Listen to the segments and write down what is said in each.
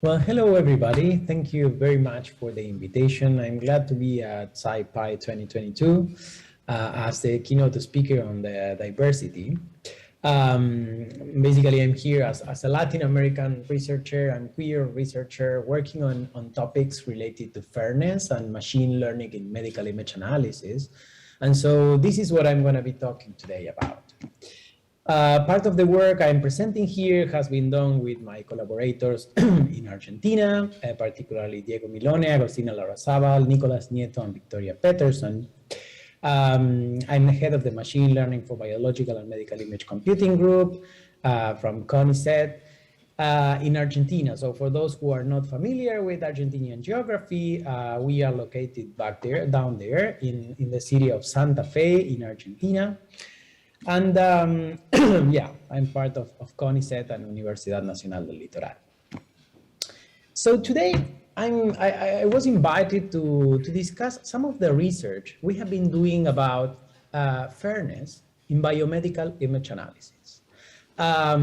Well, hello, everybody. Thank you very much for the invitation. I'm glad to be at SciPy 2022 as the keynote speaker on the diversity. Basically, I'm here as a Latin American researcher and queer researcher working on topics related to fairness and machine learning in medical image analysis. And so this is what I'm going to be talking today about. Part of the work I'm presenting here has been done with my collaborators in Argentina, particularly Diego Milone, Agostina Larrazabal, Nicolas Nieto, and Victoria Peterson. I'm the head of the Machine Learning for Biological and Medical Image Computing Group from CONICET in Argentina. So for those who are not familiar with Argentinian geography, we are located down there in the city of Santa Fe in Argentina. And yeah, I'm part of CONICET and Universidad Nacional del Litoral. So today, I was invited to discuss some of the research we have been doing about fairness in biomedical image analysis. I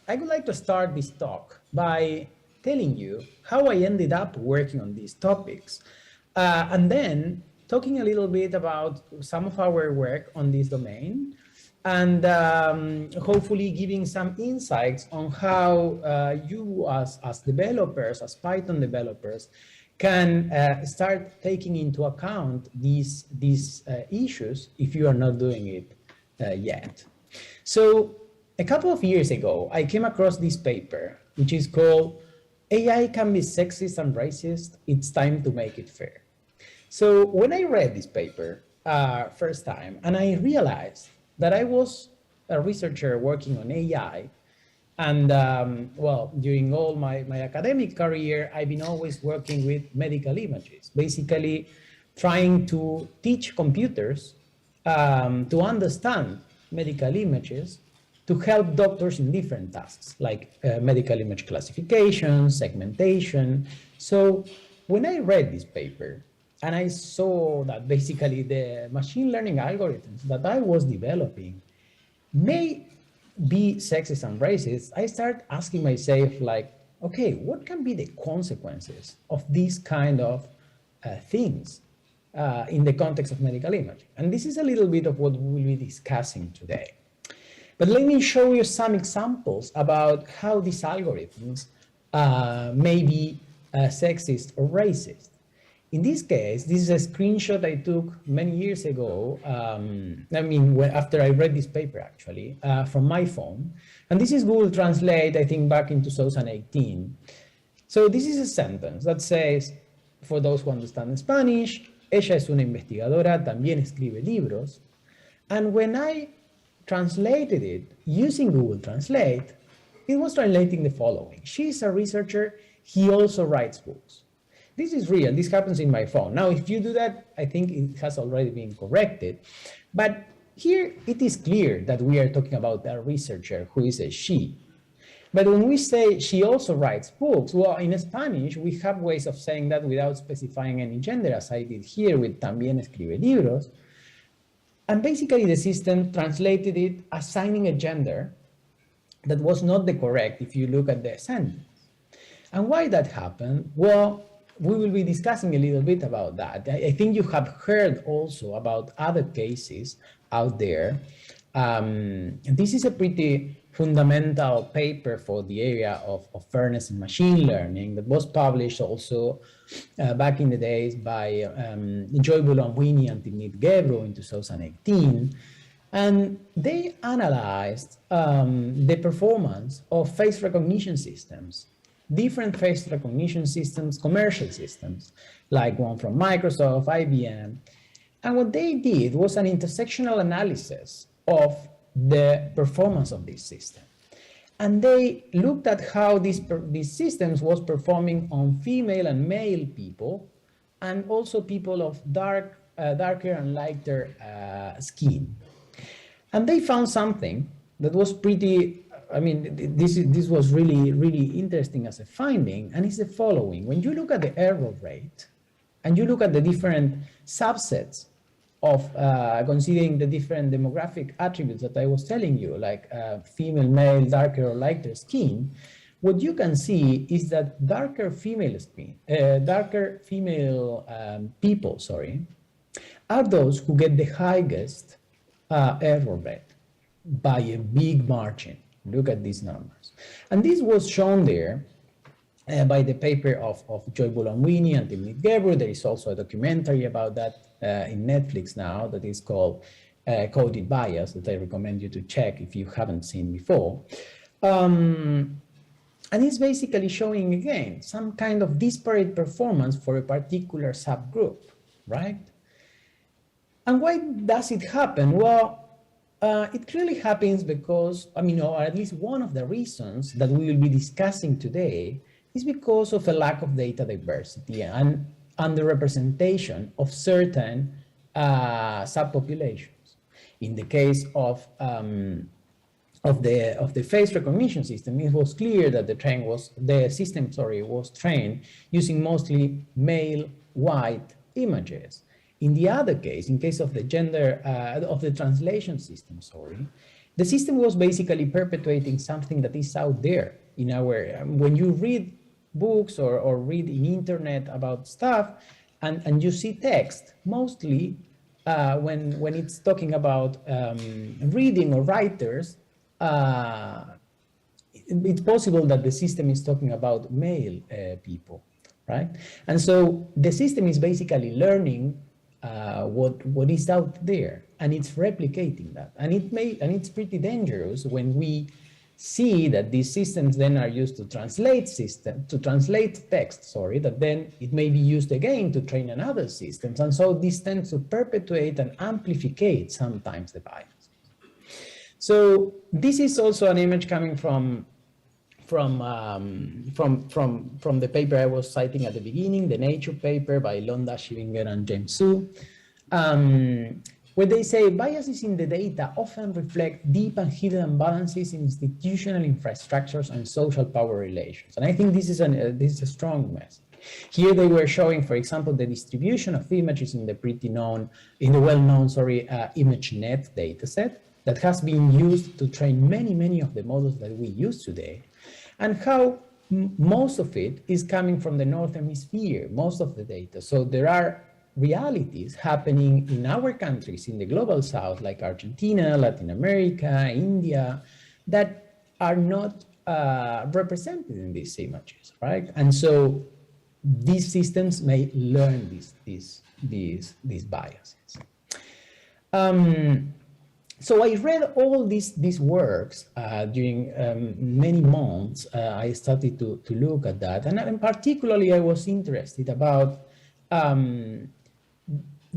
would like to start this talk by telling you how I ended up working on these topics, and then talking a little bit about some of our work on this domain, and hopefully giving some insights on how you as developers, as Python developers, can start taking into account these issues if you are not doing it yet. So a couple of years ago, I came across this paper, which is called AI Can Be Sexist and Racist, It's Time to Make It Fair. So when I read this paper first time, and I realized that I was a researcher working on AI, and well, during all my academic career, I've been always working with medical images, basically trying to teach computers to understand medical images to help doctors in different tasks, like medical image classification, segmentation. So when I read this paper, and I saw that basically the machine learning algorithms that I was developing may be sexist and racist, I started asking myself, like, okay, what can be the consequences of these kind of things in the context of medical imaging? And this is a little bit of what we will be discussing today. But let me show you some examples about how these algorithms may be sexist or racist. In this case, this is a screenshot I took many years ago. After I read this paper, actually, from my phone. And this is Google Translate, I think, back in 2018. So this is a sentence that says, for those who understand Spanish, ella es una investigadora, también escribe libros. And when I translated it using Google Translate, it was translating the following. She's a researcher, he also writes books. This is real, this happens in my phone. Now, if you do that, I think it has already been corrected. But here it is clear that we are talking about a researcher who is a she. But when we say she also writes books, well, in Spanish, we have ways of saying that without specifying any gender, as I did here with también escribe libros. And basically the system translated it assigning a gender that was not the correct if you look at the sentence. And why that happened? Well, we will be discussing a little bit about that. I think you have heard also about other cases out there. This is a pretty fundamental paper for the area of fairness in machine learning that was published also back in the days by Joy Bulanwini and Timnit Gebru in 2018. And they analyzed the performance of face recognition systems, different face recognition systems, commercial systems, like one from Microsoft, IBM. And what they did was an intersectional analysis of the performance of this system. And they looked at how these systems was performing on female and male people, and also people of darker and lighter skin. And they found something that was pretty, this was really interesting as a finding, and it's the following. When you look at the error rate, and you look at the different subsets of considering the different demographic attributes that I was telling you, like female, male, darker or lighter skin, what you can see is that darker female people, are those who get the highest error rate by a big margin. Look at these numbers. And this was shown there by the paper of Joy Bulanwini and Timnit Gebru. There is also a documentary about that in Netflix now that is called Coded Bias, that I recommend you to check if you haven't seen before. And it's basically showing, again, some kind of disparate performance for a particular subgroup, right? And why does it happen? Well, it clearly happens because, or at least one of the reasons that we will be discussing today is because of a lack of data diversity and underrepresentation of certain subpopulations. In the case of the face recognition system, it was clear that the system was trained using mostly male white images. In the other case, in case of the translation system, the system was basically perpetuating something that is out there in when you read books or read in internet about stuff and you see text, mostly when it's talking about reading or writers, it's possible that the system is talking about male people, right? And so the system is basically learning what is out there, and it's replicating that, and it's pretty dangerous when we see that these systems then are used to translate text, that then it may be used again to train another systems, and so this tends to perpetuate and amplificate sometimes the bias. So this is also an image coming from the paper I was citing at the beginning, the Nature paper by Londa, Shivinger, and James Su, where they say biases in the data often reflect deep and hidden imbalances in institutional infrastructures and social power relations. And I think this is a strong message. Here they were showing, for example, the distribution of images in the well-known Imagenes dataset that has been used to train many of the models that we use today, and how most of it is coming from the Northern Hemisphere, most of the data. So there are realities happening in our countries, in the global South, like Argentina, Latin America, India, that are not represented in these images, right? And so these systems may learn these biases. So I read all these works during many months. I started to look at that, and particularly I was interested about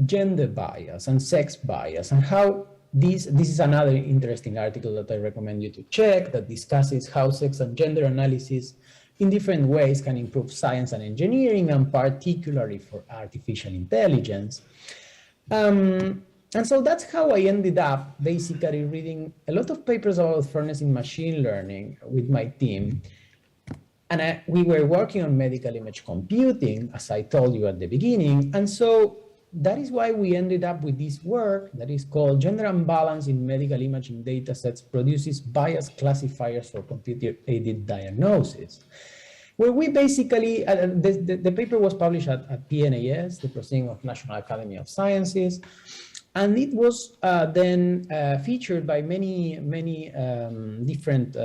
gender bias and sex bias, and how this is another interesting article that I recommend you to check, that discusses how sex and gender analysis in different ways can improve science and engineering, and particularly for artificial intelligence. And so that's how I ended up basically reading a lot of papers about fairness in machine learning with my team. And we were working on medical image computing, as I told you at the beginning. And so that is why we ended up with this work that is called Gender Imbalance in Medical Imaging Datasets Produces Biased Classifiers for Computer-Aided Diagnosis, where we basically, the paper was published at PNAS, the Proceeding of National Academy of Sciences, and it was then featured by many different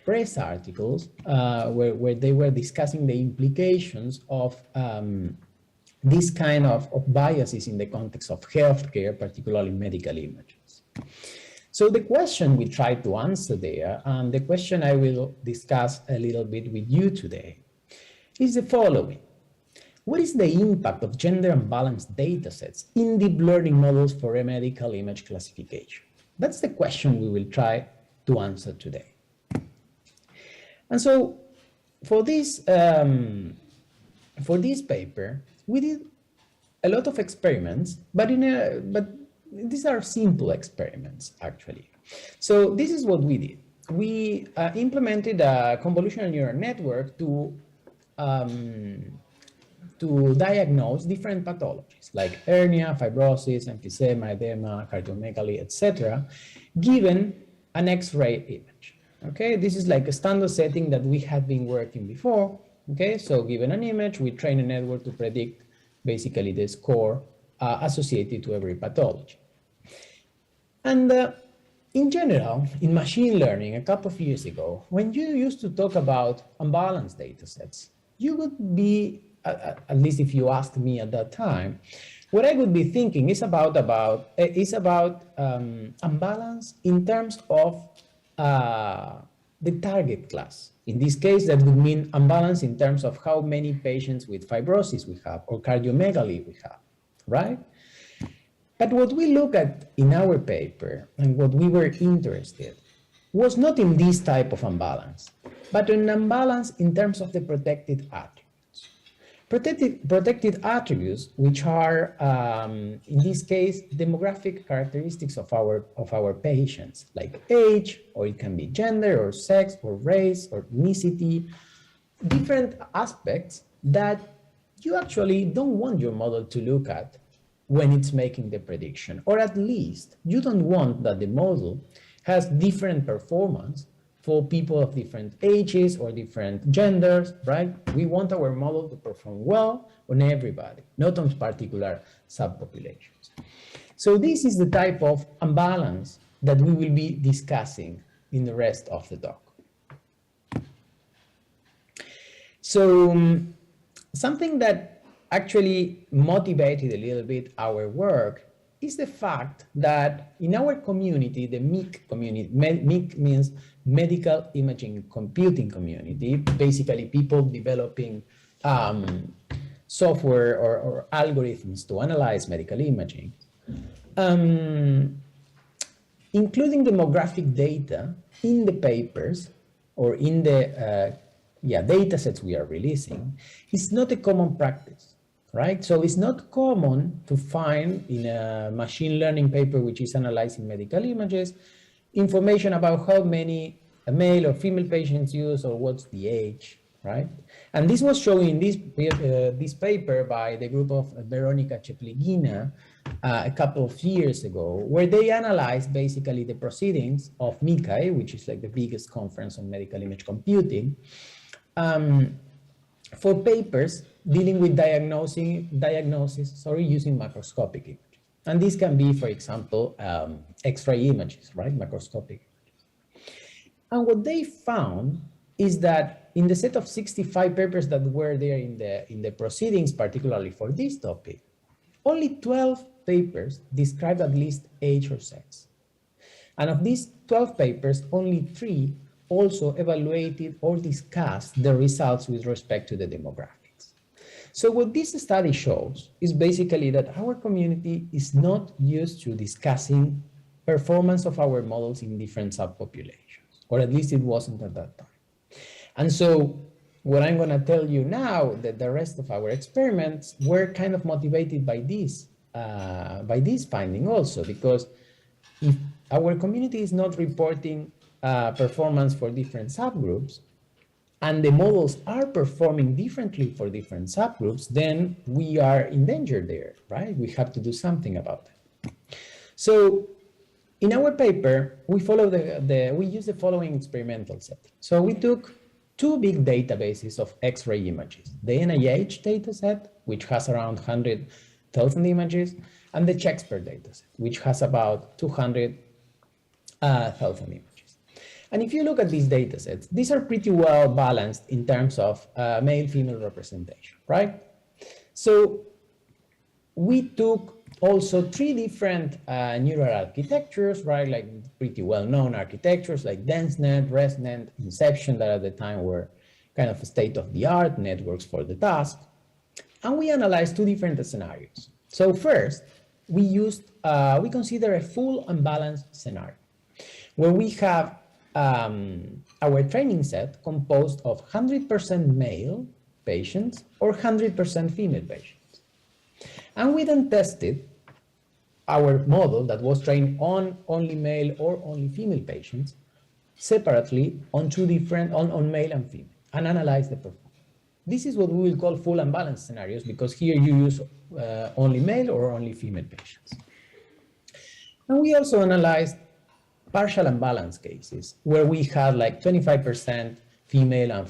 press articles where they were discussing the implications of this kind of biases in the context of healthcare, particularly medical images. So the question we tried to answer there, and the question I will discuss a little bit with you today, is the following. What is the impact of gender unbalanced datasets in deep learning models for a medical image classification? That's the question we will try to answer today. And so for this paper, we did a lot of experiments, but these are simple experiments, actually. So this is what we did. We implemented a convolutional neural network to diagnose different pathologies like hernia, fibrosis, emphysema, edema, cardiomegaly, etc., given an X-ray image. Okay, this is like a standard setting that we had been working before. Okay, so given an image, we train a network to predict basically the score associated to every pathology. And in general, in machine learning, a couple of years ago, when you used to talk about unbalanced data sets, you would be, at least if you asked me at that time, what I would be thinking is about unbalance in terms of the target class. In this case, that would mean unbalance in terms of how many patients with fibrosis we have or cardiomegaly we have, right? But what we look at in our paper and what we were interested was not in this type of imbalance, but an imbalance in terms of the protected attributes. Protected attributes, which are, in this case, demographic characteristics of our patients, like age, or it can be gender, or sex, or race, or ethnicity, different aspects that you actually don't want your model to look at when it's making the prediction, or at least you don't want that the model has different performance for people of different ages or different genders, right? We want our model to perform well on everybody, not on particular subpopulations. So this is the type of imbalance that we will be discussing in the rest of the talk. So something that actually motivated a little bit our work is the fact that in our community, the MEC community, MEC means Medical Imaging Computing Community, basically people developing software or algorithms to analyze medical imaging, including demographic data in the papers or in the data sets we are releasing is not a common practice. Right? So it's not common to find in a machine learning paper which is analyzing medical images information about how many male or female patients use or what's the age, right? And this was shown in this paper by the group of Veronica Chepligina a couple of years ago, where they analyzed basically the proceedings of MICAE, which is like the biggest conference on medical image computing, for papers dealing with diagnosis using macroscopic images. And this can be, for example, X-ray images, right? Macroscopic images. And what they found is that in the set of 65 papers that were there in the proceedings, particularly for this topic, only 12 papers described at least age or sex. And of these 12 papers, only 3 also evaluated or discussed the results with respect to the demographics. So what this study shows is basically that our community is not used to discussing performance of our models in different subpopulations, or at least it wasn't at that time. And so what I'm going to tell you now, that the rest of our experiments were kind of motivated by this finding also, because if our community is not reporting performance for different subgroups, and the models are performing differently for different subgroups, then we are in danger there, right? We have to do something about it. So in our paper, we follow we use the following experimental setting. So we took 2 big databases of X-ray images, the NIH dataset, which has around 100,000 images, and the Shakespeare dataset, which has about 200,000 images. And if you look at these data sets, these are pretty well balanced in terms of male-female representation, right? So we took also 3 different neural architectures, right? Like pretty well-known architectures like DenseNet, ResNet, Inception, that at the time were kind of state-of-the-art networks for the task. And we analyzed 2 different scenarios. So first, we consider a full unbalanced scenario, where we have our training set composed of 100% male patients or 100% female patients. And we then tested our model that was trained on only male or only female patients separately on male and female, and analyzed the performance. This is what we will call full unbalanced scenarios, because here you use only male or only female patients. And we also analyzed partial unbalance cases where we had like 25% female and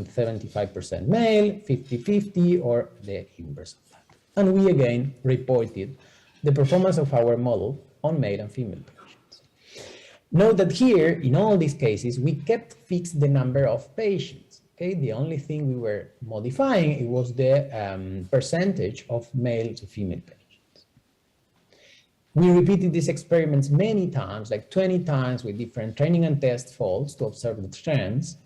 75% male, 50-50, or the inverse of that. And we again reported the performance of our model on male and female patients. Note that here, in all these cases, we kept fixed the number of patients. Okay, the only thing we were modifying, it was the percentage of male to female patients. We repeated these experiments many times, like 20 times with different training and test folds to observe the trends.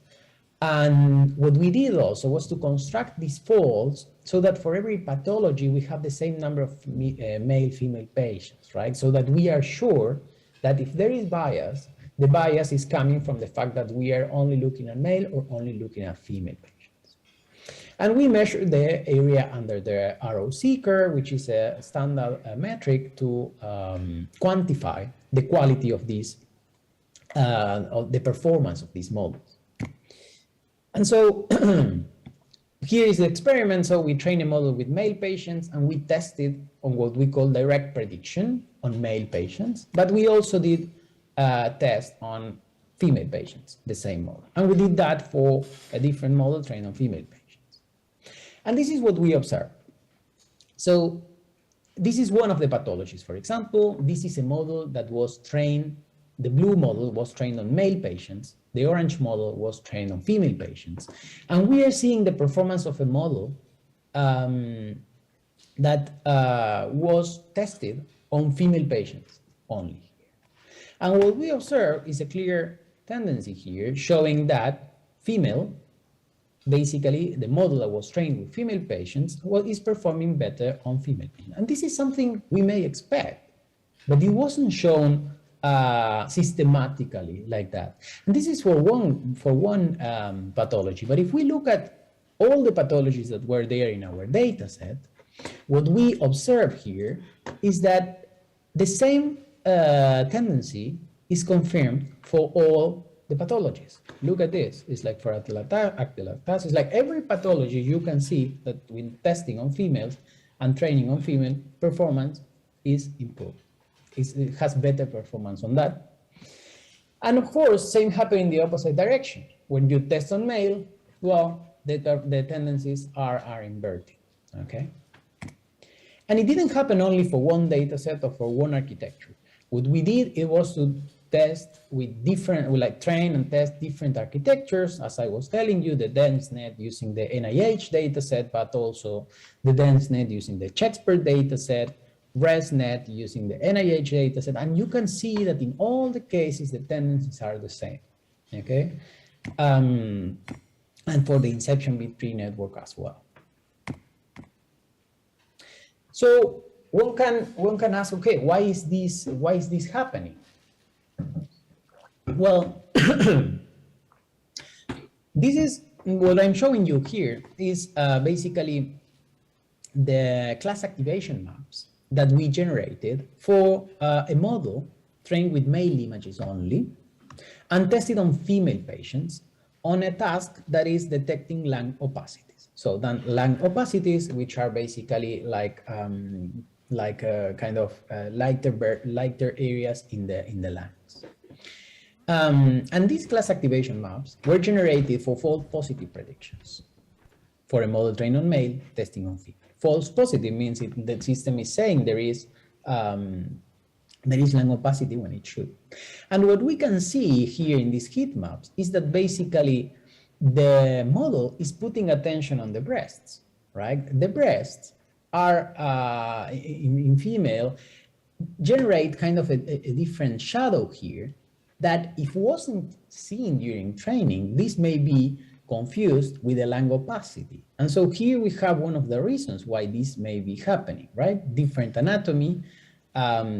And what we did also was to construct these folds so that for every pathology, we have the same number of male-female patients, right? So that we are sure that if there is bias, the bias is coming from the fact that we are only looking at male or only looking at female patients. And we measure the area under the ROC curve, which is a standard metric to quantify the quality of these, of the performance of these models. And so here is the experiment. So we train a model with male patients and we tested on what we call direct prediction on male patients, but we also did a test on female patients, the same model. And we did that for a different model trained on female patients. And this is what we observed. So this is one of the pathologies, for example. This is a model that was trained, the blue model was trained on male patients, the orange model was trained on female patients. And we are seeing the performance of a model that was tested on female patients only. And what we observe is a clear tendency here showing that female, basically the model that was trained with female patients is performing better on female patients. And this is something we may expect, but it wasn't shown systematically like that. And this is for one pathology. But if we look at all the pathologies that were there in our data set, what we observe here is that the same tendency is confirmed for all the pathologies. Look at this. It's like for actylactase. It's like every pathology you can see that when testing on females and training on female, performance is improved. It has better performance on that. And of course, same happen in the opposite direction. When you test on male, well, the tendencies are inverted, okay? And it didn't happen only for one data set or for one architecture. What we did, it was to test with different, train and test different architectures, as I was telling you, the DenseNet using the NIH dataset, but also the DenseNet using the Chexpert dataset, ResNet using the NIH dataset, and you can see that in all the cases, the tendencies are the same, okay? And for the inception B3 network as well. So one can ask, okay, why is this happening? Well, this is what I'm showing you here is basically the class activation maps that we generated for a model trained with male images only and tested on female patients on a task that is detecting lung opacities. So then lung opacities, which are basically like kind of lighter areas in the lungs. And these class activation maps were generated for false positive predictions for a model trained on male testing on female. False positive means the system is saying there is lung opacity when it should. And what we can see here in these heat maps is that basically the model is putting attention on the breasts, right? The breasts are, in female, generate kind of a different shadow here that if wasn't seen during training, this may be confused with the lung opacity. And so here we have one of the reasons why this may be happening, right? Different anatomy,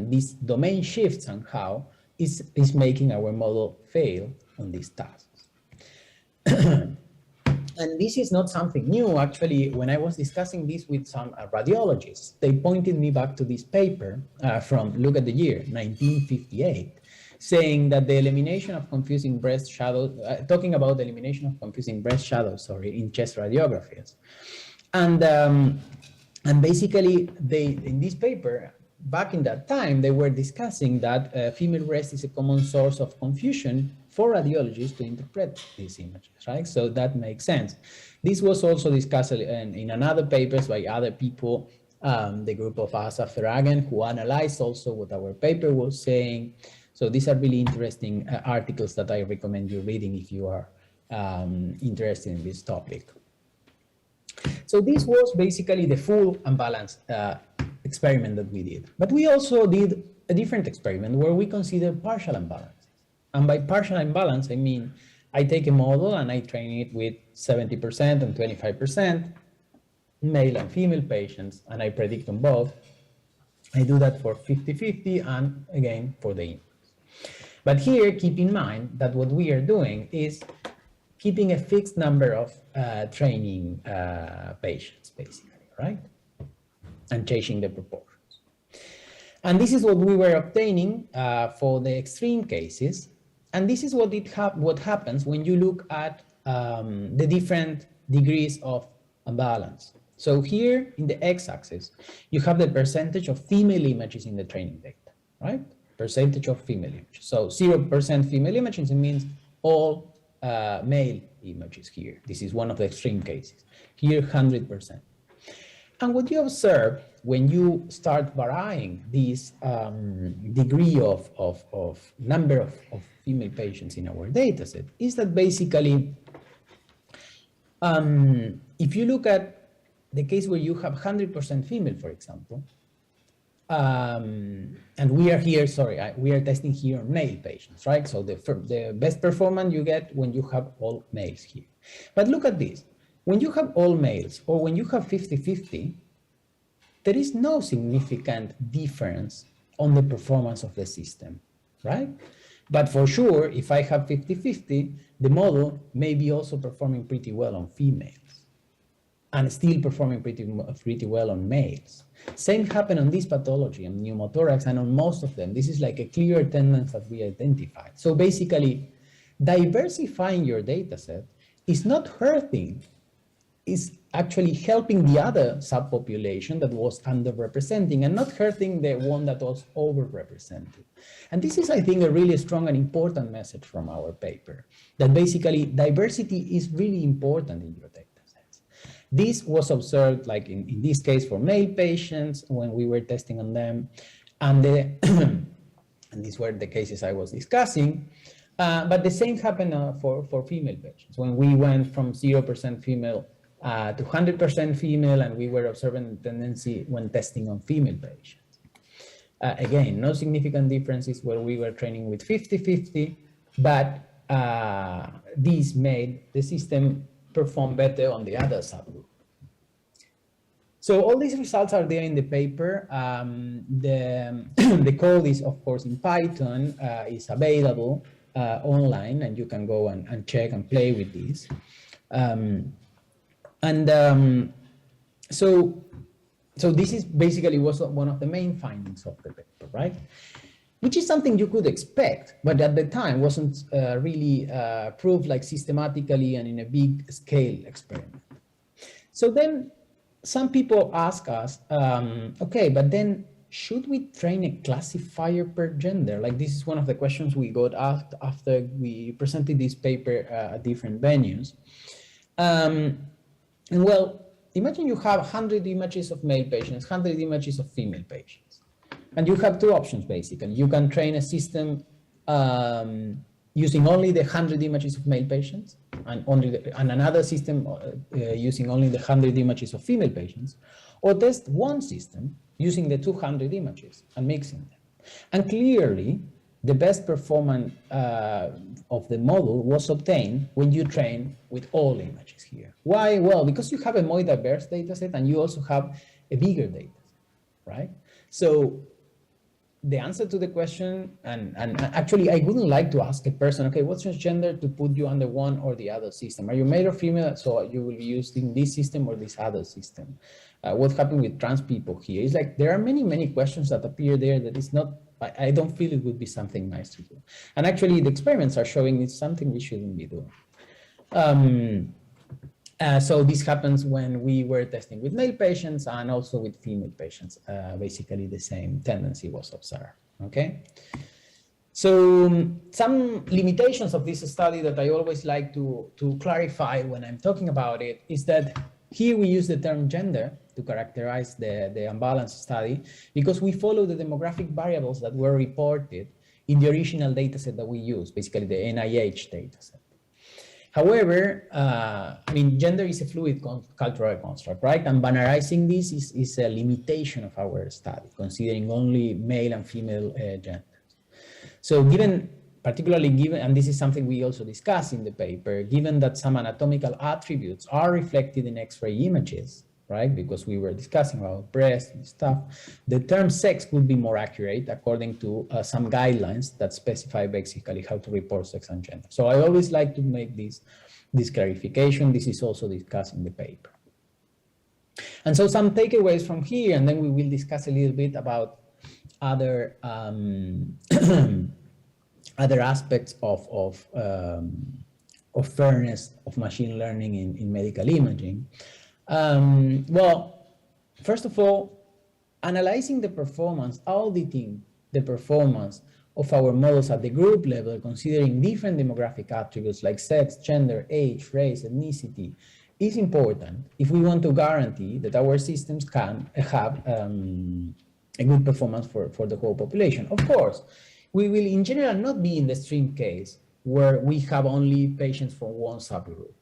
these domain shifts and how is making our model fail on these tasks. And this is not something new. Actually, when I was discussing this with some radiologists, they pointed me back to this paper from, look at the year, 1958, saying that the elimination of confusing breast shadows, talking about the elimination of confusing breast shadows, in chest radiographies. And basically, in this paper, back in that time, they were discussing that female breast is a common source of confusion for radiologists to interpret these images, right? So that makes sense. This was also discussed in another papers by other people, the group of Asa Ferragen, who analyzed also what our paper was saying. So these are really interesting articles that I recommend you reading if you are interested in this topic. So this was basically the full Unbalance experiment that we did. But we also did a different experiment where we considered partial imbalances. And by partial imbalance, I mean, I take a model and I train it with 70% and 25% male and female patients, and I predict on both. I do that for 50-50 and again for the inverse. But here, keep in mind that what we are doing is keeping a fixed number of training patients, basically, right? And changing the proportions. And this is what we were obtaining for the extreme cases. And this is what happens when you look at the different degrees of imbalance. So here in the x-axis, you have the percentage of female images in the training data, right? Percentage of female images. So 0% female images, it means all male images here. This is one of the extreme cases. Here, 100%. And what you observe when you start varying this degree of number of female patients in our dataset is that basically, if you look at the case where you have 100% female, for example, and we are here, we are testing here on male patients, right? So the best performance you get when you have all males here. But look at this. When you have all males or when you have 50-50, there is no significant difference on the performance of the system, right? But for sure, if I have 50-50, the model may be also performing pretty well on females and still performing pretty well on males. Same happened on this pathology, on pneumothorax, and on most of them. This is like a clear tendency that we identified. So basically, diversifying your data set is not hurting, is actually helping the other subpopulation that was underrepresenting and not hurting the one that was overrepresented. And this is, I think, a really strong and important message from our paper, that basically diversity is really important in your data sets. This was observed, like in this case, for male patients when we were testing on them, and and these were the cases I was discussing. But the same happened for female patients when we went from 0% female to 100% female, and we were observing a tendency when testing on female patients. Again, no significant differences where we were training with 50-50, but this made the system perform better on the other subgroup. So all these results are there in the paper. The code is, of course, in Python, is available online, and you can go and check and play with these. So this is basically was one of the main findings of the paper, right? Which is something you could expect, but at the time wasn't really proved like systematically and in a big scale experiment. So then some people ask us, okay, but then should we train a classifier per gender? Like this is one of the questions we got asked after we presented this paper at different venues. And well, imagine you have 100 images of male patients, 100 images of female patients. And you have two options, basically. You can train a system using only the 100 images of male patients and another system using only the 100 images of female patients, or test one system using the 200 images and mixing them. And clearly, the best performance of the model was obtained when you train with all images here. Why? Well, because you have a more diverse data set and you also have a bigger data set, right? So the answer to the question, and actually I wouldn't like to ask a person, okay, what's your gender to put you under one or the other system? Are you male or female? So you will be using this system or this other system. What happened with trans people here? It's like there are many questions that appear there that is not, I don't feel it would be something nice to do. And actually the experiments are showing it's something we shouldn't be doing. So this happens when we were testing with male patients and also with female patients. Basically, the same tendency was observed. Okay. So some limitations of this study that I always like to clarify when I'm talking about it is that here we use the term gender to characterize the Imbalance study because we follow the demographic variables that were reported in the original dataset that we use, basically the NIH dataset. However, I mean, gender is a fluid cultural construct, right? And binarizing this is a limitation of our study, considering only male and female gender. So particularly given, and this is something we also discuss in the paper, given that some anatomical attributes are reflected in X-ray images, right? Because we were discussing about breast and stuff, the term sex would be more accurate according to some guidelines that specify basically how to report sex and gender. So I always like to make this clarification. This is also discussed in the paper. And so some takeaways from here, and then we will discuss a little bit about other other aspects of fairness of machine learning in medical imaging. Well, first of all, analyzing the performance, auditing the performance of our models at the group level, considering different demographic attributes like sex, gender, age, race, ethnicity, is important if we want to guarantee that our systems can have a good performance for the whole population. Of course, we will in general not be in the extreme case where we have only patients from one subgroup,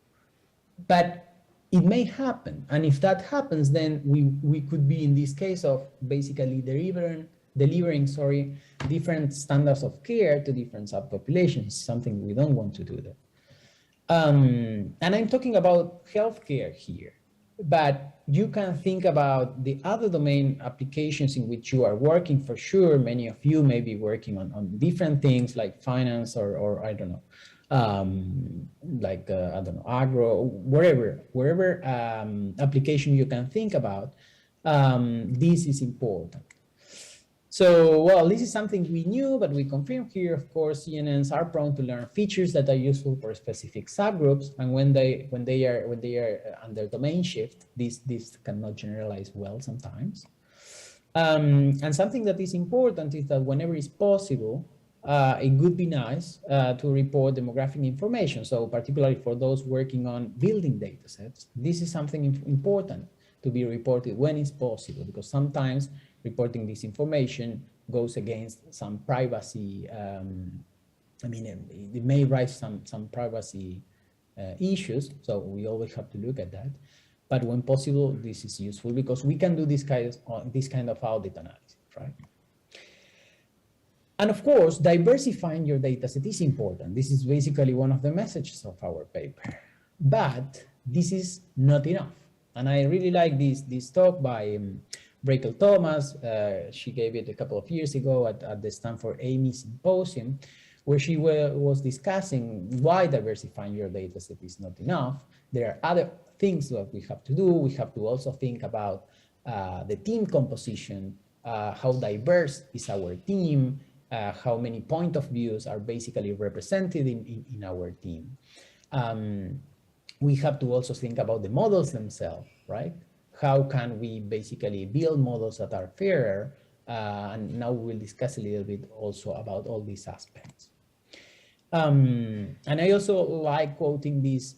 but it may happen. And if that happens, then we could be in this case of basically delivering different standards of care to different subpopulations, something we don't want to do that. And I'm talking about healthcare here, but you can think about the other domain applications in which you are working for sure. Many of you may be working on different things like finance or I don't know, I don't know, agro, wherever application you can think about, this is important. So, well, this is something we knew, but we confirm here, of course, CNNs are prone to learn features that are useful for specific subgroups. And when they are under domain shift, this cannot generalize well sometimes. And something that is important is that whenever it's possible, it would be nice to report demographic information. So particularly for those working on building data sets, this is something important to be reported when it's possible, because sometimes reporting this information goes against some privacy. I mean, it may raise some privacy issues, so we always have to look at that. But when possible, this is useful because we can do this kind of audit analysis, right? And of course, diversifying your data set is important. This is basically one of the messages of our paper. But this is not enough. And I really like this talk by Rachel Thomas. She gave it a couple of years ago at the Stanford AMI Symposium, where she was discussing why diversifying your data set is not enough. There are other things that we have to do. We have to also think about the team composition, how diverse is our team, how many point of views are basically represented in our team. We have to also think about the models themselves, right? How can we basically build models that are fairer? And now we'll discuss a little bit also about all these aspects. And I also like quoting this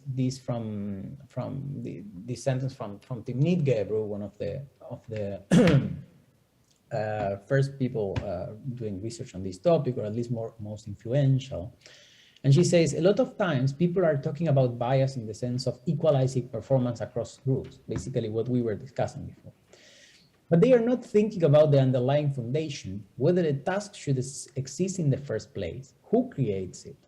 sentence from Timnit Gebru, one of the first people doing research on this topic, or at least most influential. And she says, a lot of times people are talking about bias in the sense of equalizing performance across groups, basically what we were discussing before. But they are not thinking about the underlying foundation, whether the task should exist in the first place, who creates it,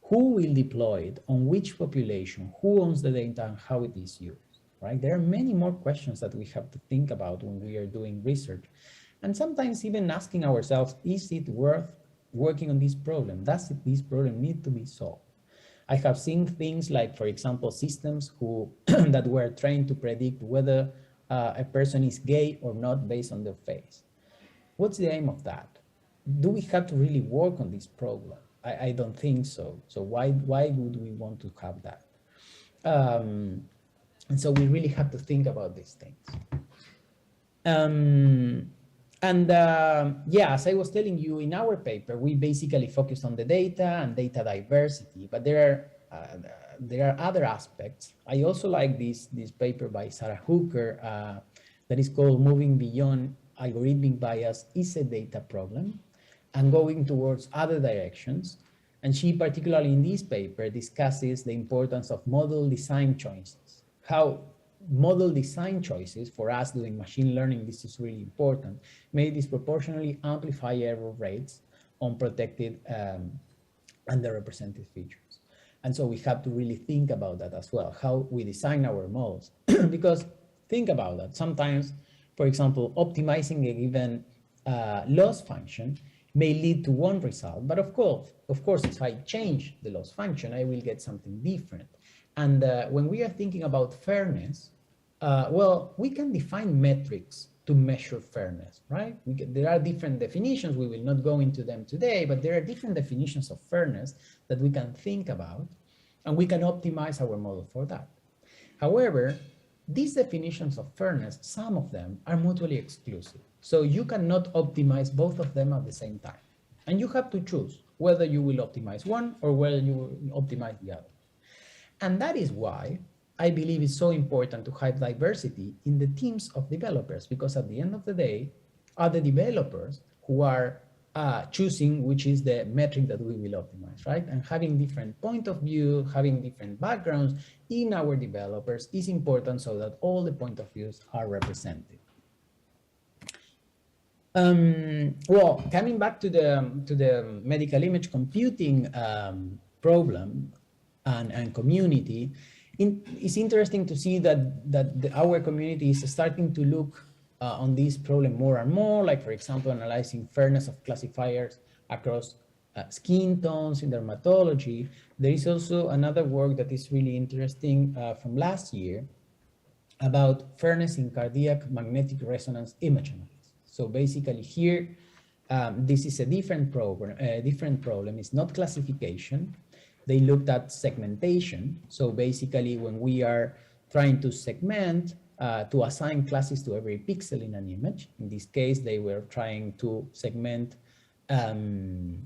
who will deploy it, on which population, who owns the data, and how it is used, right? There are many more questions that we have to think about when we are doing research. And sometimes even asking ourselves, is it worth working on this problem? Does this problem need to be solved? I have seen things like, for example, systems that were trained to predict whether a person is gay or not based on their face. What's the aim of that? Do we have to really work on this problem? I don't think so. So why would we want to have that? And so we really have to think about these things. Yeah, as I was telling you, in our paper, we basically focused on the data and data diversity, but there are other aspects. I also like this paper by Sarah Hooker that is called Moving Beyond Algorithmic Bias is a Data Problem and Going Towards Other Directions. And she particularly in this paper discusses the importance of model design choices, how model design choices for us doing machine learning, this is really important, may disproportionately amplify error rates on protected underrepresented features. And so we have to really think about that as well, how we design our models. Because think about that, sometimes, for example, optimizing a given loss function may lead to one result, but of course, if I change the loss function, I will get something different. And when we are thinking about fairness, well, we can define metrics to measure fairness, right? There are different definitions. We will not go into them today, but there are different definitions of fairness that we can think about, and we can optimize our model for that. However, these definitions of fairness, some of them are mutually exclusive. So you cannot optimize both of them at the same time. And you have to choose whether you will optimize one or whether you will optimize the other. And that is why I believe it's so important to have diversity in the teams of developers, because at the end of the day, are the developers who are choosing which is the metric that we will optimize, right? And having different point of view, having different backgrounds in our developers is important so that all the point of views are represented. Well, coming back to the medical image computing problem and community, it's interesting to see that our community is starting to look on this problem more and more, like, for example, analyzing fairness of classifiers across skin tones in dermatology. There is also another work that is really interesting from last year about fairness in cardiac magnetic resonance image analysis. So basically here, this is a different problem. It's not classification. They looked at segmentation. So basically when we are trying to segment, to assign classes to every pixel in an image, in this case, they were trying to segment the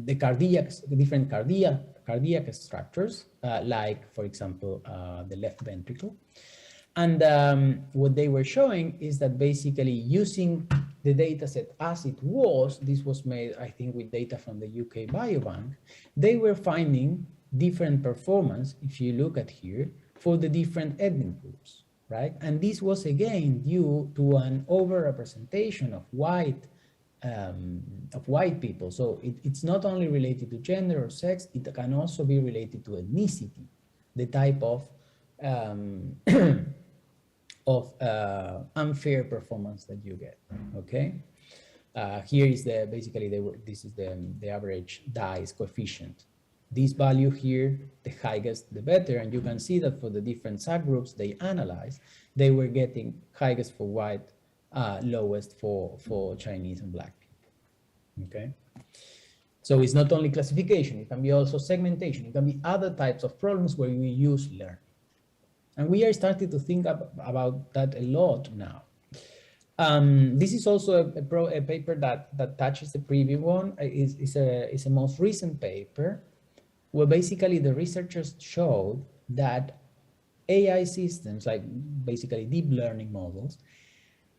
different cardiac structures, like, for example, the left ventricle. And what they were showing is that basically using the data set as it was, this was made, I think, with data from the UK Biobank, they were finding different performance, if you look at here, for the different ethnic groups, right? And this was again due to an overrepresentation of white people. So it's not only related to gender or sex, it can also be related to ethnicity, the type of unfair performance that you get. Okay, here is this is the average DICE coefficient. This value here, the highest, the better, and you can see that for the different subgroups they analyzed, they were getting highest for white, lowest for Chinese and Black people. Okay, so it's not only classification; it can be also segmentation. It can be other types of problems where we use learning. And we are starting to think about that a lot now. This is also a paper that touches the previous one. It's a most recent paper where basically the researchers showed that AI systems, like basically deep learning models,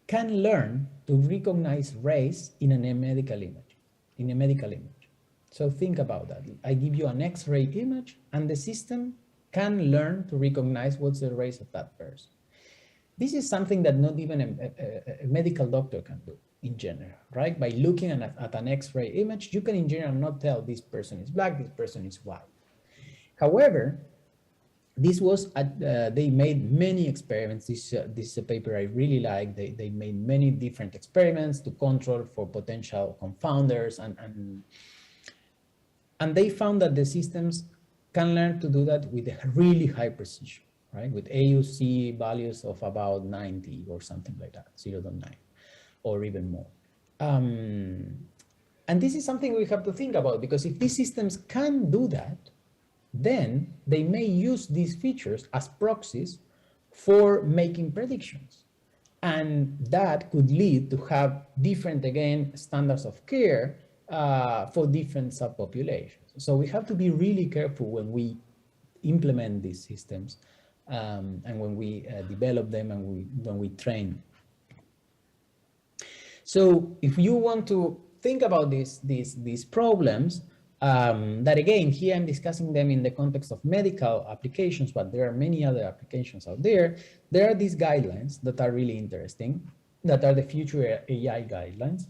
can learn to recognize race in a medical image. So think about that. I give you an X-ray image and the system can learn to recognize what's the race of that person. This is something that not even a medical doctor can do in general, right? By looking at an X-ray image, you can in general not tell this person is Black, this person is white. However, this was, they made many experiments. This is a paper I really like. They made many different experiments to control for potential confounders and they found that the systems can learn to do that with a really high precision, right? With AUC values of about 90 or something like that, 0.9 or even more. And this is something we have to think about, because if these systems can do that, then they may use these features as proxies for making predictions. And that could lead to have different, again, standards of care for different subpopulations. So we have to be really careful when we implement these systems and when we develop them and when we train. So if you want to think about these problems, that again, here I'm discussing them in the context of medical applications, but there are many other applications out there. There are these guidelines that are really interesting, that are the future AI guidelines.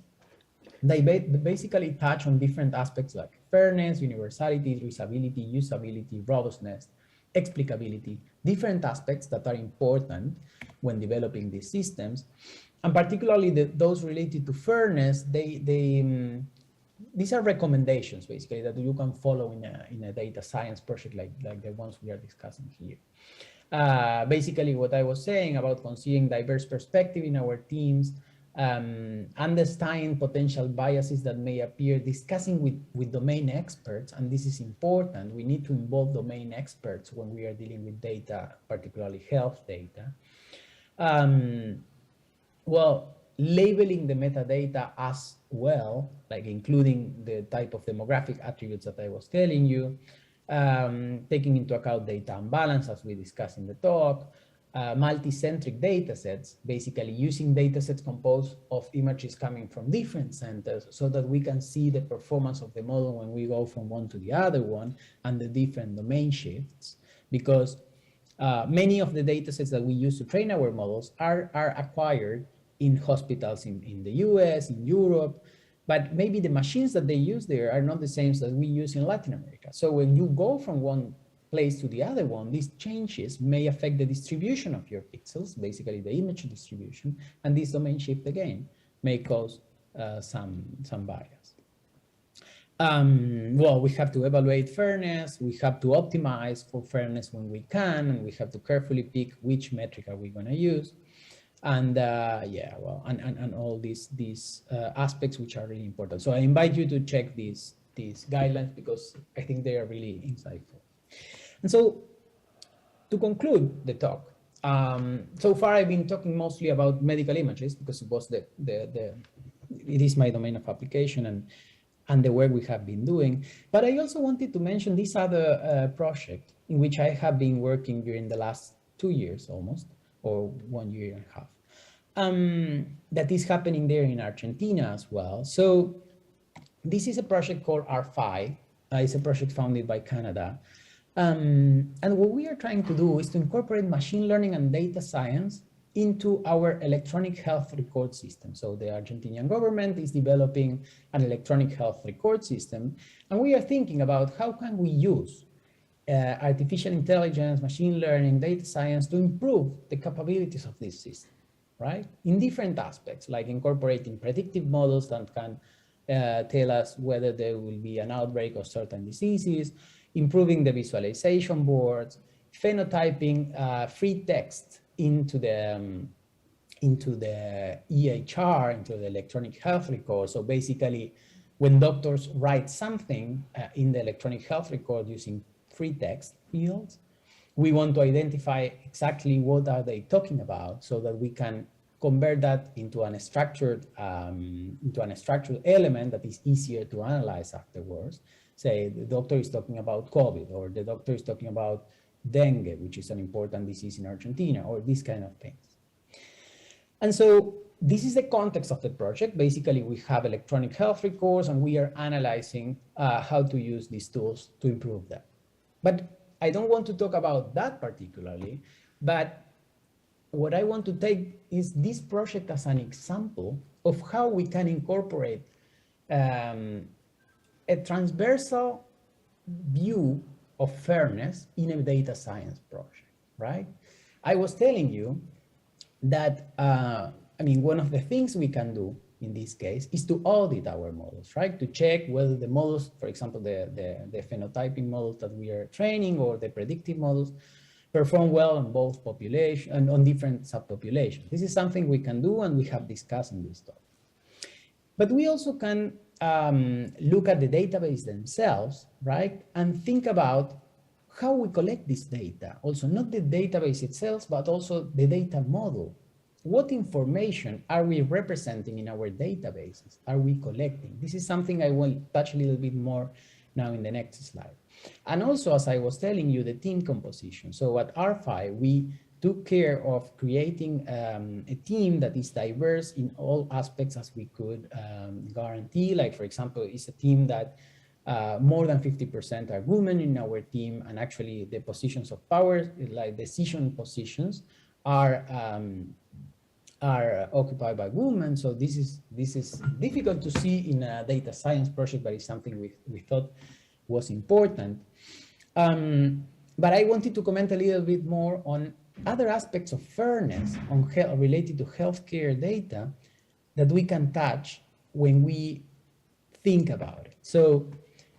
They basically touch on different aspects like fairness, universality, reusability, usability, robustness, explicability, different aspects that are important when developing these systems. And particularly those related to fairness, these are recommendations basically that you can follow in a data science project like the ones we are discussing here. Basically what I was saying about considering diverse perspective in our teams, understanding potential biases that may appear, discussing with domain experts, and this is important. We need to involve domain experts when we are dealing with data, particularly health data. Well, labeling the metadata as well, like including the type of demographic attributes that I was telling you, taking into account data imbalance as we discussed in the talk, multi-centric data sets, basically using data sets composed of images coming from different centers so that we can see the performance of the model when we go from one to the other one and the different domain shifts, because many of the data sets that we use to train our models are acquired in hospitals in the US, in Europe, but maybe the machines that they use there are not the same as we use in Latin America. So when you go from one place to the other one, these changes may affect the distribution of your pixels, basically the image distribution, and this domain shift again may cause some bias. Well, we have to evaluate fairness, we have to optimize for fairness when we can, and we have to carefully pick which metric are we gonna use. And yeah, well, and all these aspects which are really important. So I invite you to check these guidelines because I think they are really insightful. And so to conclude the talk, so far I've been talking mostly about medical images because it was it is my domain of application and the work we have been doing. But I also wanted to mention this other project in which I have been working during the last 2 years almost, or 1 year and a half, that is happening there in Argentina as well. So this is a project called RFI. It's a project founded by Canada. And what we are trying to do is to incorporate machine learning and data science into our electronic health record system. So the Argentinian government is developing an electronic health record system. And we are thinking about how can we use artificial intelligence, machine learning, data science to improve the capabilities of this system, right? In different aspects, like incorporating predictive models that can tell us whether there will be an outbreak of certain diseases, improving the visualization boards, phenotyping free text into the EHR, into the electronic health record. So basically, when doctors write something in the electronic health record using free text fields, we want to identify exactly what are they talking about so that we can convert that into an structured element that is easier to analyze afterwards. Say the doctor is talking about COVID, or the doctor is talking about dengue, which is an important disease in Argentina, or these kind of things. And so this is the context of the project. Basically, we have electronic health records and we are analyzing how to use these tools to improve that. But I don't want to talk about that particularly, but what I want to take is this project as an example of how we can incorporate a transversal view of fairness in a data science project, right? I was telling you that, I mean, one of the things we can do in this case is to audit our models, right? To check whether the models, for example, the phenotyping models that we are training or the predictive models perform well on both population and on different subpopulations. This is something we can do and we have discussed in this talk. But we also can look at the database themselves, right? And think about how we collect this data. Also, not the database itself, but also the data model. What information are we representing in our databases? Are we collecting? This is something I will touch a little bit more now in the next slide. And also, as I was telling you, the team composition. So at R5, we took care of creating a team that is diverse in all aspects as we could guarantee. Like, for example, it's a team that more than 50% are women in our team, and actually the positions of power, like decision positions, are occupied by women. So this is difficult to see in a data science project, but it's something we thought was important. But I wanted to comment a little bit more on other aspects of fairness on related to healthcare data that we can touch when we think about it. So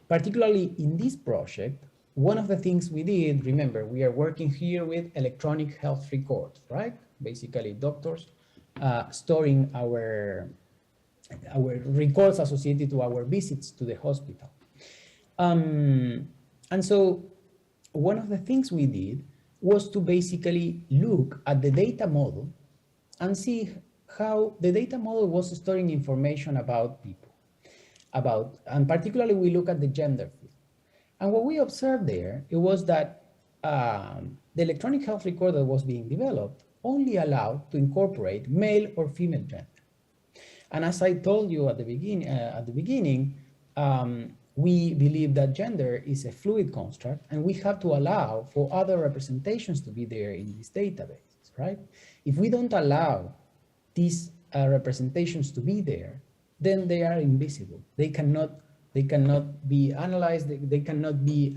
particularly in this project, one of the things we did, remember, we are working here with electronic health records, right? Basically doctors storing our records associated to our visits to the hospital. And so one of the things we did was to basically look at the data model and see how the data model was storing information about people, and particularly we look at the gender field. And what we observed there, it was that the electronic health record that was being developed only allowed to incorporate male or female gender. And as I told you at the beginning, we believe that gender is a fluid construct, and we have to allow for other representations to be there in these databases, right? If we don't allow these representations to be there, then they are invisible. They cannot be analyzed. They cannot be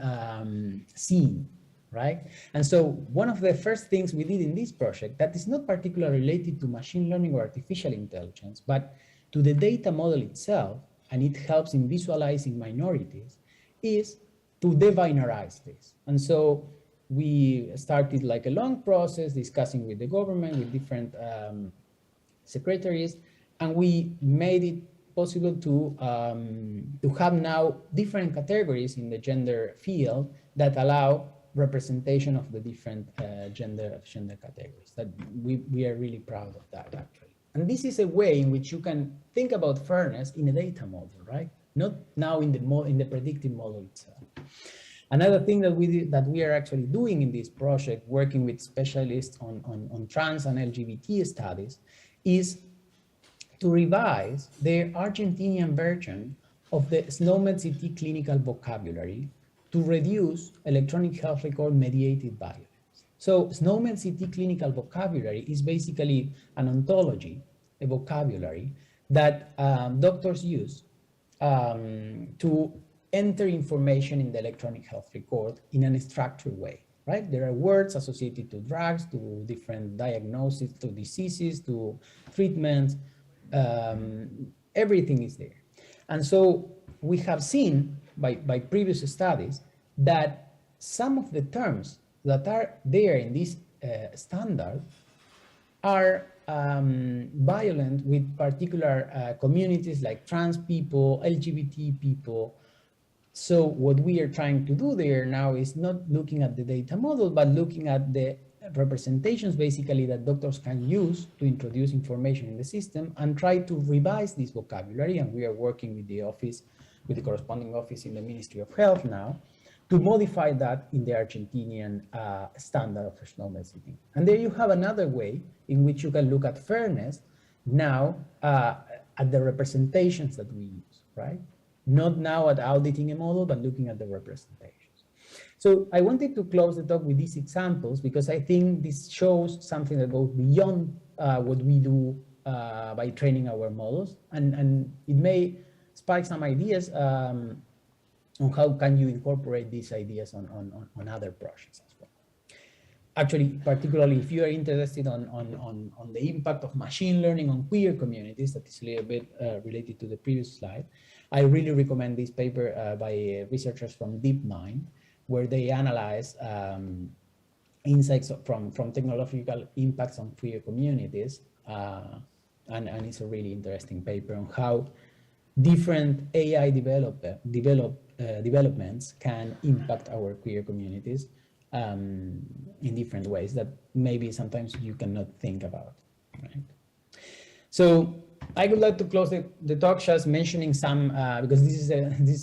seen, right? And so one of the first things we did in this project that is not particularly related to machine learning or artificial intelligence, but to the data model itself, and it helps in visualizing minorities, is to debinarize this. And so we started like a long process discussing with the government, with different secretaries, and we made it possible to have now different categories in the gender field that allow representation of the different gender categories. That we are really proud of that, actually. And this is a way in which you can think about fairness in a data model, right? Not now in the predictive model itself. Another thing that we are actually doing in this project, working with specialists on trans and LGBT studies, is to revise the Argentinian version of the SNOMED-CT clinical vocabulary to reduce electronic health record mediated violence. So SNOMED-CT clinical vocabulary is basically an ontology, a vocabulary that doctors use to enter information in the electronic health record in a structured way, right? There are words associated to drugs, to different diagnoses, to diseases, to treatments, everything is there. And so we have seen by previous studies that some of the terms that are there in this standard are violent with particular communities like trans people, LGBT people. So what we are trying to do there now is not looking at the data model, but looking at the representations basically that doctors can use to introduce information in the system and try to revise this vocabulary. And we are working with the office, with the corresponding office in the Ministry of Health now, to modify that in the Argentinian standard of SNOMED-CT. And there you have another way in which you can look at fairness now at the representations that we use, right? Not now at auditing a model, but looking at the representations. So I wanted to close the talk with these examples because I think this shows something that goes beyond what we do by training our models, and it may spark some ideas on how can you incorporate these ideas on other projects as well. Actually, particularly if you are interested on the impact of machine learning on queer communities, that is a little bit related to the previous slide, I really recommend this paper by researchers from DeepMind, where they analyze insights from technological impacts on queer communities. And it's a really interesting paper on how different AI developed developments can impact our queer communities in different ways that maybe sometimes you cannot think about, right? So I would like to close the talk just mentioning some, because this is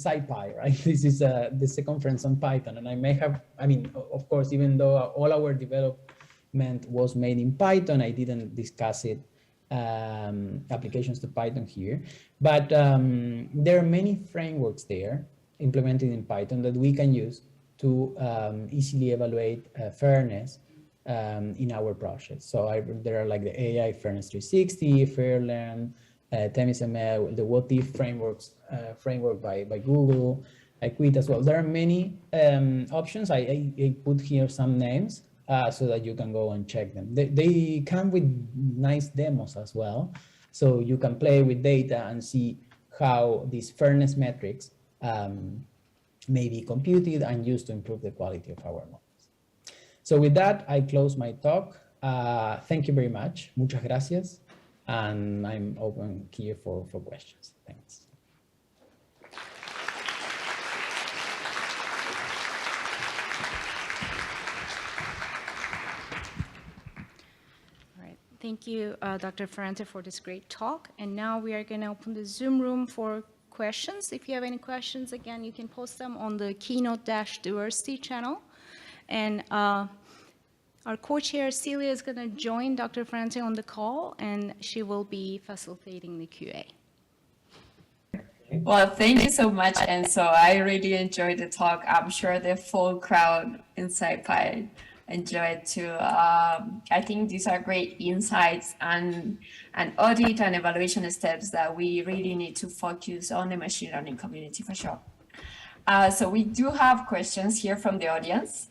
SciPy, right? This is the conference on Python, and I may have, I mean, of course, even though all our development was made in Python, I didn't discuss it, applications to Python here, but there are many frameworks there implemented in Python that we can use to easily evaluate fairness in our projects. So there are like the AI Fairness 360, Fairlearn, TemISML, the What If framework by Google, I quit as well. There are many options. I put here some names so that you can go and check them. They come with nice demos as well. So you can play with data and see how these fairness metrics may be computed and used to improve the quality of our models. So with that, I close my talk. Thank you very much. Muchas gracias. And I'm open here for questions. Thanks. All right. Thank you, Dr. Ferrante, for this great talk. And now we are going to open the Zoom room for questions. If you have any questions, again, you can post them on the Keynote-Diversity channel. And our co-chair, Celia, is going to join Dr. Ferrante on the call, and she will be facilitating the QA. Well, thank you so much, Enzo. I really enjoyed the talk. I'm sure the full crowd in SciPy enjoyed too. I think these are great insights and audit and evaluation steps that we really need to focus on the machine learning community for sure. So we do have questions here from the audience.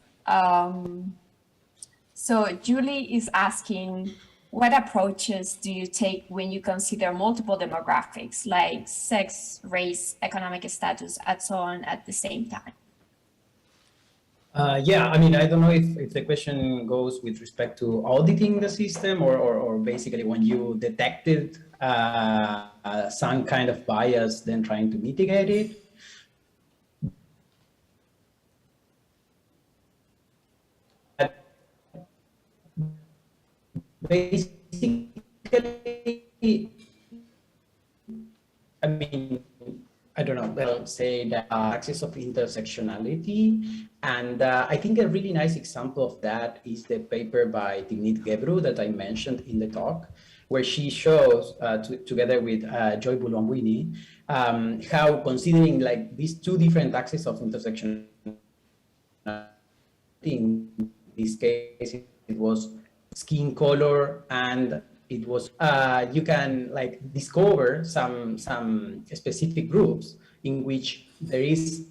So Julie is asking, what approaches do you take when you consider multiple demographics like sex, race, economic status, and so on at the same time? Yeah, I mean, I don't know if the question goes with respect to auditing the system or basically when you detected some kind of bias, then trying to mitigate it. Basically, I mean, I don't know, they'll say the axis of intersectionality. And I think a really nice example of that is the paper by Timnit Gebru that I mentioned in the talk, where she shows, together with Joy Bulwambwini, how considering like these two different axes of intersectionality, in this case, it was skin color, and it was you can like discover some specific groups in which there is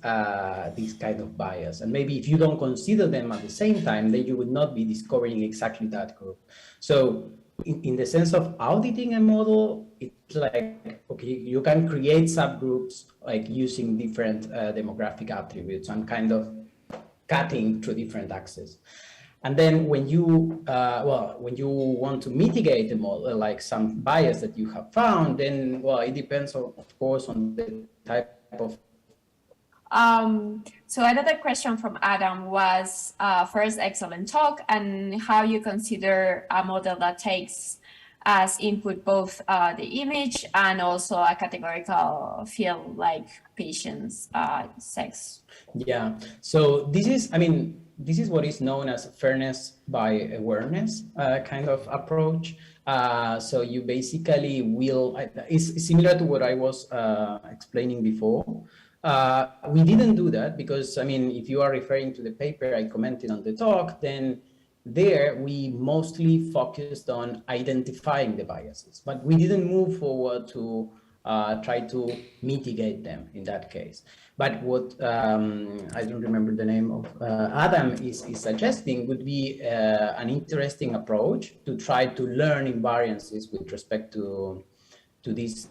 this kind of bias, and maybe if you don't consider them at the same time, then you would not be discovering exactly that group. So in the sense of auditing a model, it's like, okay, you can create subgroups like using different demographic attributes and kind of cutting through different axes. And then when you when you want to mitigate the model, like some bias that you have found, then it depends, of course, on the type of. So another question from Adam was, first, excellent talk, and how you consider a model that takes as input both the image and also a categorical field like patient's sex. Yeah, so this is, I mean, this is what is known as fairness by awareness kind of approach. So you basically will, it's similar to what I was explaining before. We didn't do that because, I mean, if you are referring to the paper I commented on the talk, then there we mostly focused on identifying the biases, but we didn't move forward to try to mitigate them in that case. But what I don't remember the name of Adam is suggesting would be an interesting approach to try to learn invariances with respect to this,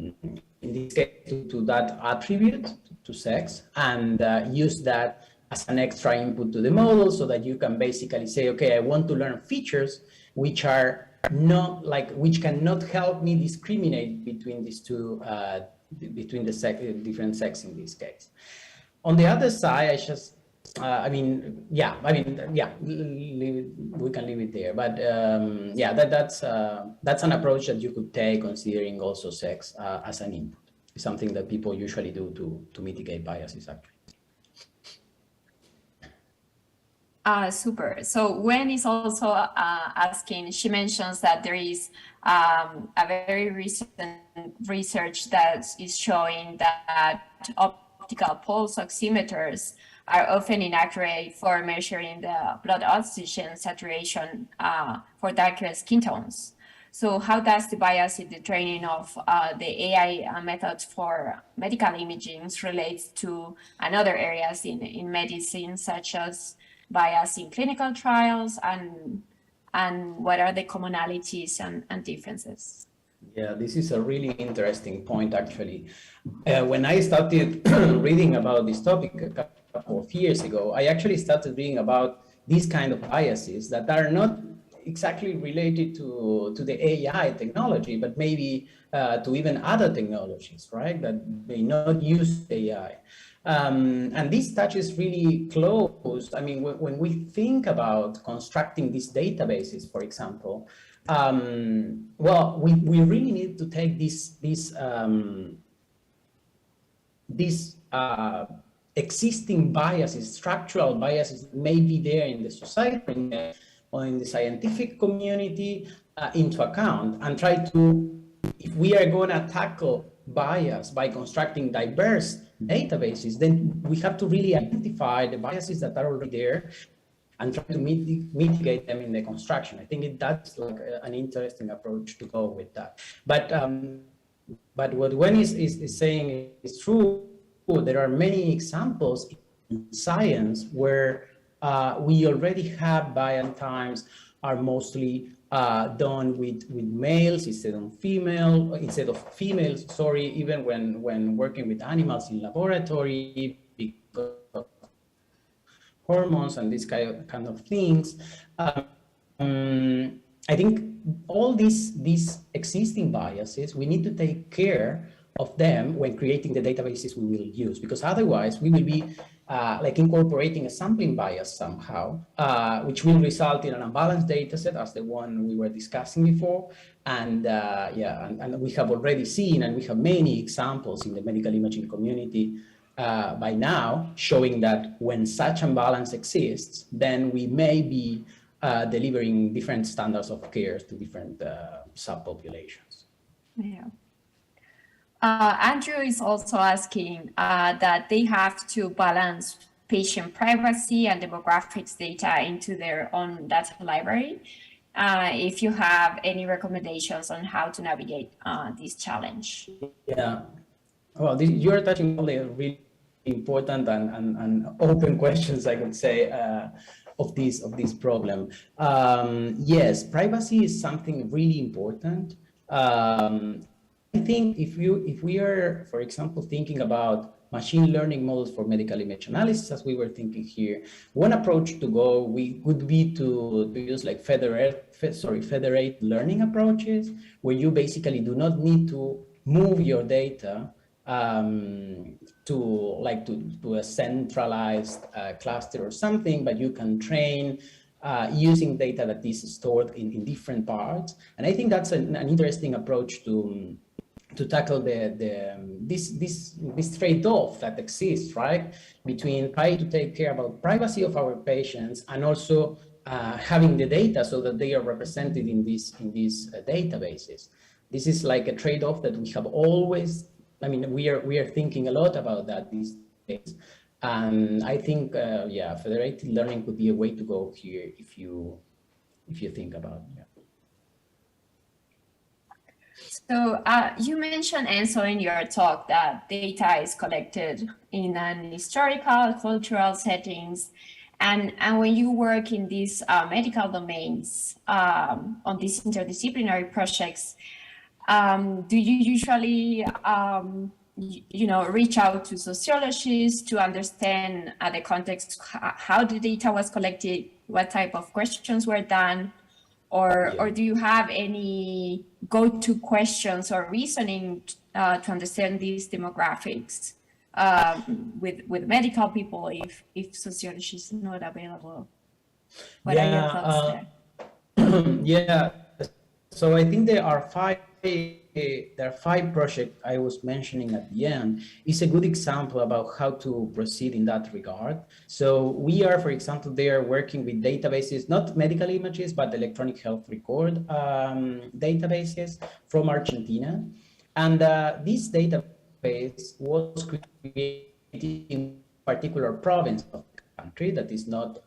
in this case, to that attribute, to sex, and use that as an extra input to the model so that you can basically say, okay, I want to learn features which are not like, which cannot help me discriminate between these two between the different sex in this case. On the other side, we can leave it there. But that's an approach that you could take, considering also sex as an input. It's something that people usually do to mitigate biases, actually. Super. So Gwen is also asking, she mentions that there is a very recent research that is showing that optical pulse oximeters are often inaccurate for measuring the blood oxygen saturation for darker skin tones. So how does the bias in the training of the AI methods for medical imaging relate to another areas in medicine, such as bias in clinical trials, and what are the commonalities and differences? Yeah, this is a really interesting point, actually. When I started reading about this topic a couple of years ago, I actually started reading about these kind of biases that are not exactly related to the AI technology, but maybe to even other technologies, right, that may not use AI. And this touches really close. I mean, when we think about constructing these databases, for example, well, we really need to take these existing biases, structural biases that may be there in the society or in the scientific community into account, and try to, if we are going to tackle bias by constructing diverse databases, then we have to really identify the biases that are already there and try to mitigate them in the construction. I think that's like an interesting approach to go with that. But what Gwen is saying is true. There are many examples in science where we already have bias times are mostly done with males instead of females. Sorry, even when working with animals in laboratory, because of hormones and this kind of things. I think all these existing biases, we need to take care of them when creating the databases we will use, because otherwise we will be like incorporating a sampling bias somehow, which will result in an unbalanced data set as the one we were discussing before. And and we have already seen, and we have many examples in the medical imaging community by now, showing that when such imbalance exists, then we may be delivering different standards of care to different subpopulations. Yeah. Andrew is also asking that they have to balance patient privacy and demographics data into their own data library. If you have any recommendations on how to navigate this challenge. Yeah, well, you're touching on a really important and open questions, I could say, of this problem. Yes, privacy is something really important. I think if we are, for example, thinking about machine learning models for medical image analysis, as we were thinking here, one approach to go would be to use like federated learning approaches, where you basically do not need to move your data to a centralized cluster or something, but you can train using data that is stored in different parts. And I think that's an interesting approach to tackle this trade-off that exists, right, between trying to take care about privacy of our patients and also having the data so that they are represented in these databases. This is like a trade-off that we have always. I mean, we are thinking a lot about that these days, and I think federated learning could be a way to go here if you think about it. Yeah. So you mentioned, Enzo, in your talk that data is collected in an historical, cultural settings. And when you work in these medical domains on these interdisciplinary projects, do you usually reach out to sociologists to understand the context, how the data was collected, what type of questions were done? Or do you have any go-to questions or reasoning to understand these demographics with medical people if sociology is not available. What are your thoughts there? Yeah, so I think there are five projects I was mentioning at the end. Is a good example about how to proceed in that regard. So we are, for example, there working with databases, not medical images, but electronic health record databases from Argentina. And this database was created in a particular province of country that is not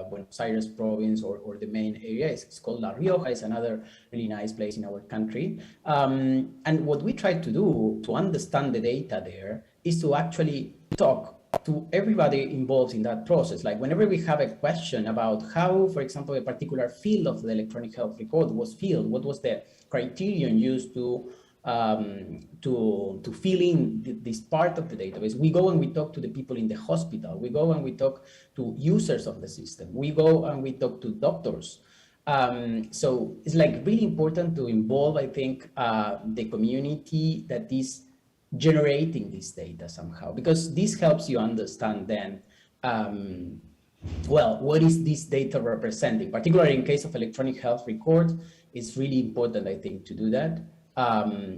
Buenos Aires province or the main area. It's called La Rioja. It's another really nice place in our country. And what we try to do to understand the data there is to actually talk to everybody involved in that process. Like whenever we have a question about how, for example, a particular field of the electronic health record was filled, what was the criterion used to fill in this part of the database. We go and we talk to the people in the hospital. We go and we talk to users of the system. We go and we talk to doctors. So it's like really important to involve, I think, the community that is generating this data somehow, because this helps you understand then, well, what is this data representing? Particularly in case of electronic health records, it's really important, I think, to do that.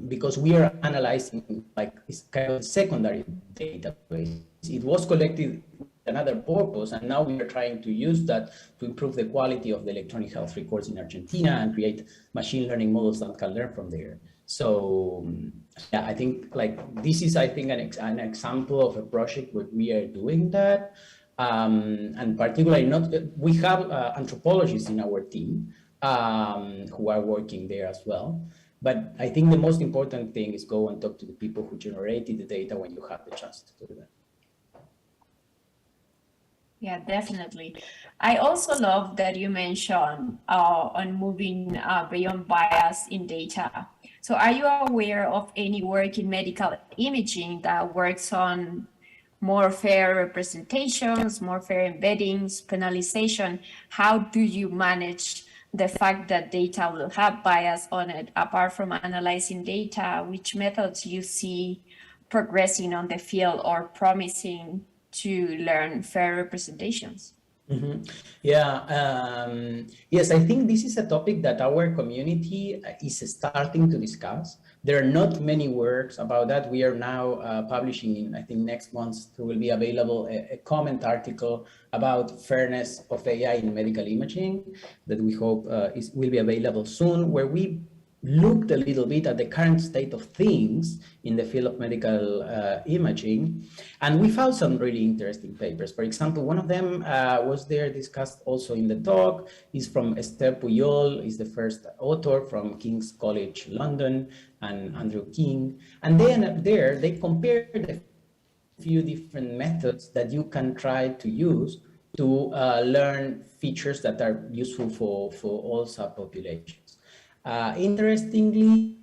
Because we are analyzing like it's kind of secondary database. It was collected with another purpose, and now we are trying to use that to improve the quality of the electronic health records in Argentina and create machine learning models that can learn from there. So yeah, I think like this is, I think, an example of a project where we are doing that. And particularly we have anthropologists in our team who are working there as well. But I think the most important thing is go and talk to the people who generated the data when you have the chance to do that. Yeah, definitely. I also love that you mentioned on moving beyond bias in data. So are you aware of any work in medical imaging that works on more fair representations, more fair embeddings, penalization? How do you manage the fact that data will have bias on it? Apart from analyzing data, which methods you see progressing on the field or promising to learn fair representations? Mm-hmm. Yeah, yes, I think this is a topic that our community is starting to discuss. There are not many works about that. We are now publishing in, I think next month, there will be available a comment article about fairness of AI in medical imaging that we hope will be available soon, where we looked a little bit at the current state of things in the field of medical imaging, and we found some really interesting papers. For example, one of them was there discussed also in the talk, is from Esther Puyol, is the first author from King's College London, and Andrew King. And then there they compared a few different methods that you can try to use to learn features that are useful for all subpopulations. Interestingly,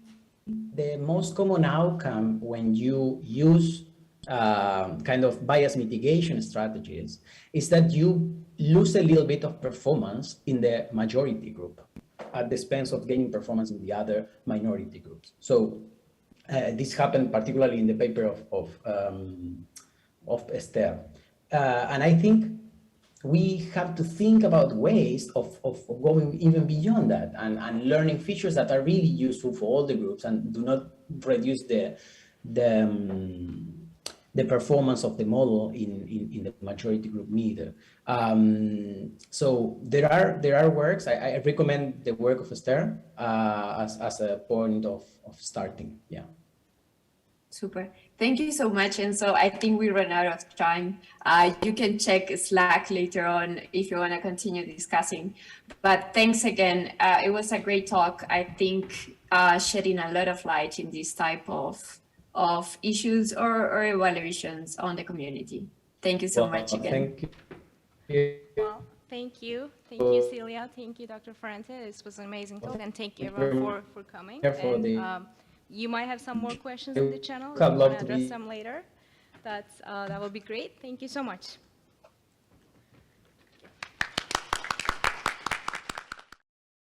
the most common outcome when you use kind of bias mitigation strategies is that you lose a little bit of performance in the majority group at the expense of gaining performance in the other minority groups. So this happened particularly in the paper of Esther. And I think we have to think about ways of going even beyond that and learning features that are really useful for all the groups and do not reduce the performance of the model in the majority group neither. So there are works. I recommend the work of Esther as a point of starting. Yeah. Super. Thank you so much. And so I think we ran out of time. You can check Slack later on if you want to continue discussing. But thanks again. It was a great talk. I think shedding a lot of light in this type of issues or evaluations on the community. Thank you so much again. Thank you. Well, thank you. Thank you, Celia. Thank you, Dr. Ferrante. This was an amazing talk. And thank you everyone for coming. And, you might have some more questions in the channel. If you want to address them later, that will be great. Thank you so much.